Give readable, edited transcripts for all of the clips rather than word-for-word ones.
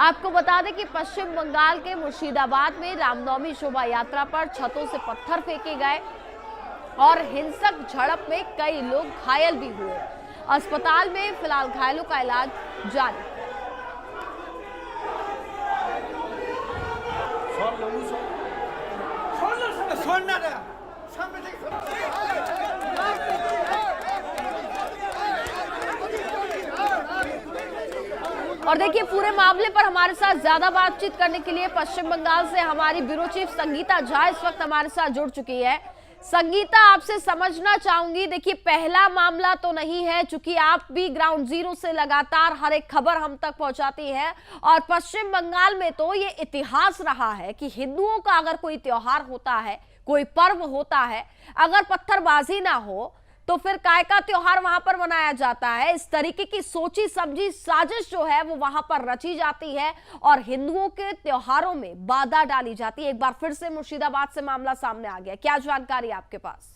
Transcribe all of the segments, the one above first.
आपको बता दें कि पश्चिम बंगाल के मुर्शिदाबाद में रामनवमी शोभा यात्रा पर छतों से पत्थर फेंके गए और हिंसक झड़प में कई लोग घायल भी हुए। अस्पताल में फिलहाल घायलों का इलाज जारी है। और देखिए, पूरे मामले पर हमारे साथ ज्यादा बातचीत करने के लिए पश्चिम बंगाल से हमारी ब्यूरो चीफ संगीता झा इस वक्त हमारे साथ जुड़ चुकी है। संगीता, आपसे समझना चाहूंगी, देखिए पहला मामला तो नहीं है, चूंकि आप भी ग्राउंड जीरो से लगातार हर एक खबर हम तक पहुंचाती है, और पश्चिम बंगाल में तो ये इतिहास रहा है कि हिंदुओं का अगर कोई त्योहार होता है, कोई पर्व होता है, अगर पत्थरबाजी ना हो तो फिर काय का त्योहार वहां पर मनाया जाता है। इस तरीके की सोची समझी साजिश जो है वो वहां पर रची जाती है और हिंदुओं के त्योहारों में बाधा डाली जाती है। एक बार फिर से मुर्शिदाबाद से मामला सामने आ गया, क्या जानकारी आपके पास?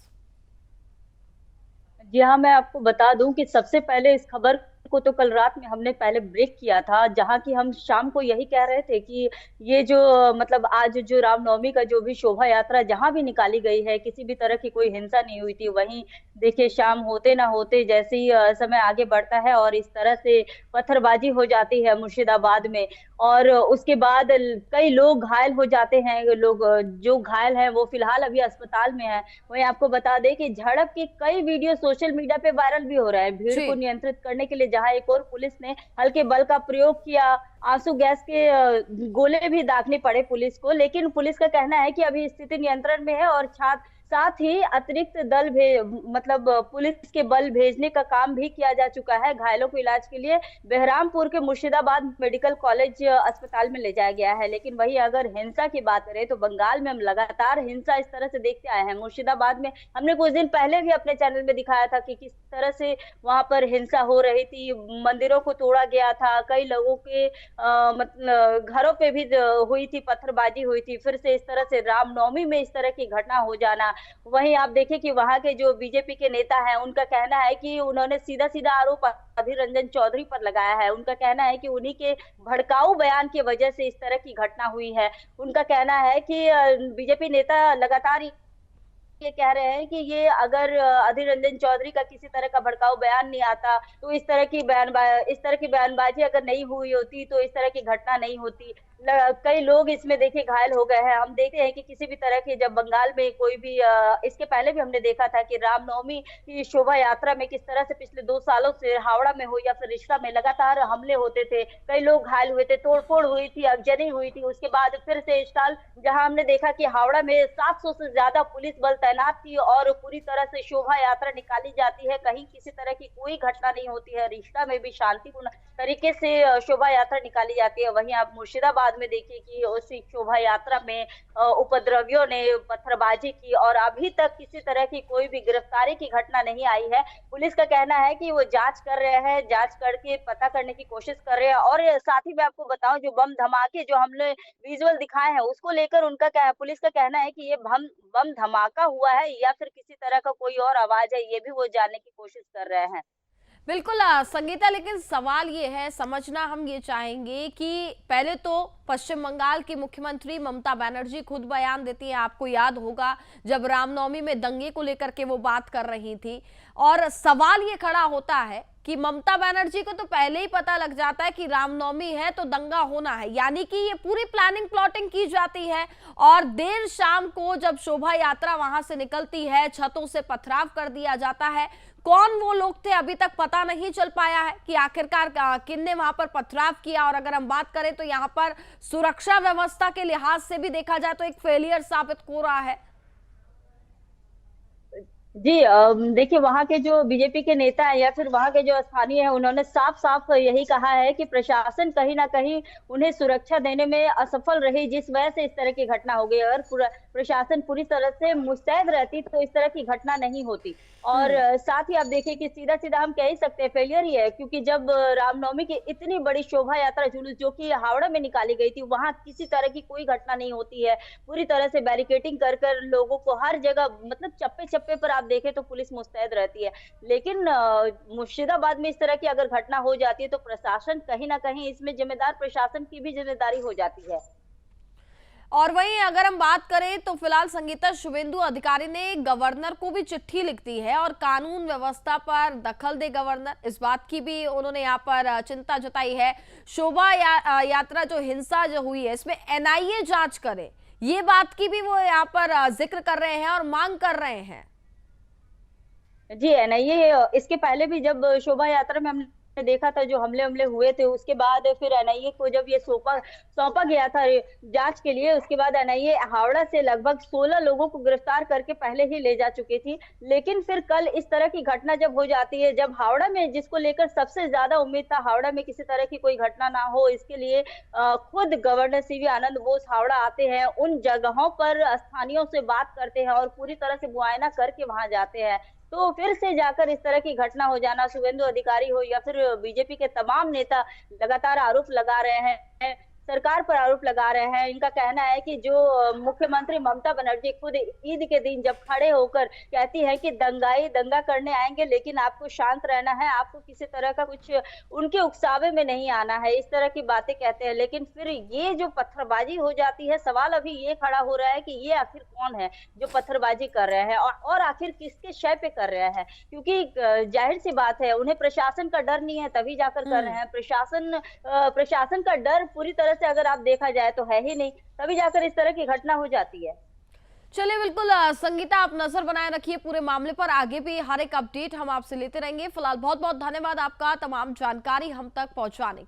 जी हाँ, मैं आपको बता दूं कि सबसे पहले इस खबर को तो कल रात में हमने पहले ब्रेक किया था, जहां की हम शाम को यही कह रहे थे कि ये जो मतलब आज जो रामनवमी का जो भी शोभा यात्रा जहां भी निकाली गई है, किसी भी तरह की कोई हिंसा नहीं हुई थी। वहीं देखिए, शाम होते ना होते जैसे ही समय आगे बढ़ता है और इस तरह से पत्थरबाजी हो जाती है मुर्शिदाबाद में, और उसके बाद कई लोग घायल हो जाते हैं। लोग जो घायल हैं वो फिलहाल अभी अस्पताल में है। वहीं आपको बता दें कि झड़प के कई वीडियो सोशल मीडिया पे वायरल भी हो रहे हैं। भीड़ को जी। नियंत्रित करने के लिए जहां एक और पुलिस ने हल्के बल का प्रयोग किया, आंसू गैस के गोले भी दागने पड़े पुलिस को, लेकिन पुलिस का कहना है कि अभी स्थिति नियंत्रण में है और छात्र साथ ही अतिरिक्त दल मतलब पुलिस के बल भेजने का काम भी किया जा चुका है। घायलों को इलाज के लिए बहरामपुर के मुर्शिदाबाद मेडिकल कॉलेज अस्पताल में ले जाया गया है। लेकिन वही अगर हिंसा की बात करें तो बंगाल में हम लगातार हिंसा इस तरह से देखते आए हैं। मुर्शिदाबाद में हमने कुछ दिन पहले भी अपने चैनल में दिखाया था कि किस तरह से वहां पर हिंसा हो रही थी, मंदिरों को तोड़ा गया था, कई लोगों के मतलब घरों पे भी हुई थी, पत्थरबाजी हुई थी। फिर से इस तरह से रामनवमी में इस तरह की घटना हो जाना। वहीं आप देखिए कि वहां के जो बीजेपी के नेता हैं, उनका कहना है कि उन्होंने सीधा सीधा आरोप अधीर रंजन चौधरी पर लगाया है। उनका कहना है कि उन्हीं के भड़काऊ बयान की वजह से इस तरह की घटना हुई है। उनका कहना है कि बीजेपी नेता लगातार ये कह रहे हैं कि ये अगर अधीर रंजन चौधरी का किसी तरह का भड़काऊ बयान नहीं आता तो इस तरह की बयानबाजी अगर नहीं हुई होती तो इस तरह की घटना नहीं होती। कई लोग इसमें देखिए घायल हो गए हैं। हम देखते हैं कि किसी भी तरह की जब बंगाल में कोई भी इसके पहले भी हमने देखा था कि रामनवमी की शोभा यात्रा में किस तरह से पिछले 2 सालों से हावड़ा में हो या फिर रिश्ता में लगातार हमले होते थे, कई लोग घायल हुए थे, तोड़फोड़ हुई थी, आगजनी हुई थी। उसके बाद फिर से इस साल जहां हमने देखा कि हावड़ा में 700 से ज्यादा पुलिस बल तैनात थी और पूरी तरह से शोभा यात्रा निकाली जाती है, कहीं किसी तरह की कोई घटना नहीं होती है। रिश्ता में भी शांतिपूर्ण तरीके से शोभा यात्रा निकाली जाती है। वहीं आप मुर्शिदाबाद में देखिए कि उस शोभा यात्रा में उपद्रवियों ने पत्थरबाजी की और अभी तक किसी तरह की कोई भी गिरफ्तारी की घटना नहीं आई है। पुलिस का कहना है कि वो जांच कर रहे हैं, जांच करके पता करने की कोशिश कर रहे हैं। और साथ ही मैं आपको बताऊं, जो बम धमाके जो हमने विजुअल दिखाए हैं उसको लेकर पुलिस का कहना है कि ये बम बम धमाका हुआ है या फिर किसी तरह का कोई और आवाज है, ये भी वो जानने की कोशिश कर रहे हैं। बिल्कुल संगीता, लेकिन सवाल ये है, समझना हम ये चाहेंगे कि पहले तो पश्चिम बंगाल की मुख्यमंत्री ममता बनर्जी खुद बयान देती है। आपको याद होगा जब रामनवमी में दंगे को लेकर के वो बात कर रही थी, और सवाल ये खड़ा होता है कि ममता बनर्जी को तो पहले ही पता लग जाता है कि रामनवमी है तो दंगा होना है, यानी कि ये पूरी प्लानिंग प्लॉटिंग की जाती है। और देर शाम को जब शोभा यात्रा वहां से निकलती है, छतों से पथराव कर दिया जाता है। कौन वो लोग थे अभी तक पता नहीं चल पाया है कि आखिरकार किनने वहां पर पथराव किया। और अगर हम बात करें तो यहाँ पर सुरक्षा व्यवस्था के लिहाज से भी देखा जाए तो एक फेलियर साबित हो रहा है। जी, देखिए वहाँ के जो बीजेपी के नेता हैं या फिर वहाँ के जो स्थानीय हैं, उन्होंने साफ-साफ यही कहा है कि प्रशासन कहीं न कहीं उन्हें सुरक्षा देने में असफल रही, जिस वजह से इस तरह की घटना हो गई। अगर प्रशासन पूरी तरह से मुस्तैद रहती तो इस तरह की घटना नहीं होती। और साथ ही आप देखिए कि सीधा-सीधा हम कह ही सकते हैं फेलियर ही है, क्योंकि जब रामनवमी की इतनी बड़ी शोभा यात्रा जुलूस जो कि हावड़ा में निकाली गई थी, वहाँ किसी तरह की कोई घटना नहीं होती है। पूरी तरह से बैरिकेडिंग कर लोगों को हर जगह मतलब चप्पे-चप्पे पर आप देखें तो पुलिस मुस्तैद रहती है। लेकिन मुर्शिदाबाद में इस तरह की अगर घटना हो जाती है तो प्रशासन कहीं न कहीं इसमें जिम्मेदार प्रशासन की भी जिम्मेदारी हो जाती है। और वहीं अगर हम बात करें तो फिलहाल संगीता शुभेंदु अधिकारी ने गवर्नर को भी चिट्ठी लिख दी है और कानून व्यवस्था पर दखल दे गवर्नर, इस बात की भी उन्होंने यहाँ पर चिंता जताई है। शोभा यात्रा जो हिंसा जो हुई है इसमें एनआईए जांच करे, ये बात की भी वो यहाँ पर जिक्र कर रहे हैं और मांग कर रहे हैं। जी, एनआईए इसके पहले भी जब शोभा यात्रा में हमने देखा था जो हमले हुए थे, उसके बाद फिर एनआईए को जब ये सौंपा गया था जांच के लिए, उसके बाद एनआईए हावड़ा से लगभग 16 लोगों को गिरफ्तार करके पहले ही ले जा चुकी थी। लेकिन फिर कल इस तरह की घटना जब हो जाती है, जब हावड़ा में जिसको लेकर सबसे ज्यादा उम्मीद था हावड़ा में किसी तरह की कोई घटना ना हो, इसके लिए खुद गवर्नर सीवी आनंद बोस हावड़ा आते हैं, उन जगहों पर स्थानीयों से बात करते हैं और पूरी तरह से मुआयना करके वहां जाते हैं। तो फिर से जाकर इस तरह की घटना हो जाना, शुभेंदु अधिकारी हो या फिर बीजेपी के तमाम नेता लगातार आरोप लगा रहे हैं, सरकार पर आरोप लगा रहे हैं। इनका कहना है कि जो मुख्यमंत्री ममता बनर्जी खुद ईद के दिन जब खड़े होकर कहती है कि दंगा करने आएंगे लेकिन आपको शांत रहना है, आपको किसी तरह का कुछ उनके उकसावे में नहीं आना है, इस तरह की बातें कहते हैं। लेकिन फिर ये जो पत्थरबाजी हो जाती है, सवाल अभी ये खड़ा हो रहा है कि ये आखिर कौन है जो पत्थरबाजी कर रहे हैं और आखिर किसके शय पे कर रहे हैं, क्योंकि जाहिर सी बात है उन्हें प्रशासन का डर नहीं है तभी जाकर कर रहे हैं। प्रशासन का डर पूरी तरह से अगर आप देखा जाए तो है ही नहीं, तभी जाकर इस तरह की घटना हो जाती है। चलिए बिल्कुल संगीता, आप नजर बनाए रखिए पूरे मामले पर, आगे भी हर एक अपडेट हम आपसे लेते रहेंगे। फिलहाल बहुत बहुत धन्यवाद आपका तमाम जानकारी हम तक पहुंचाने के लिए।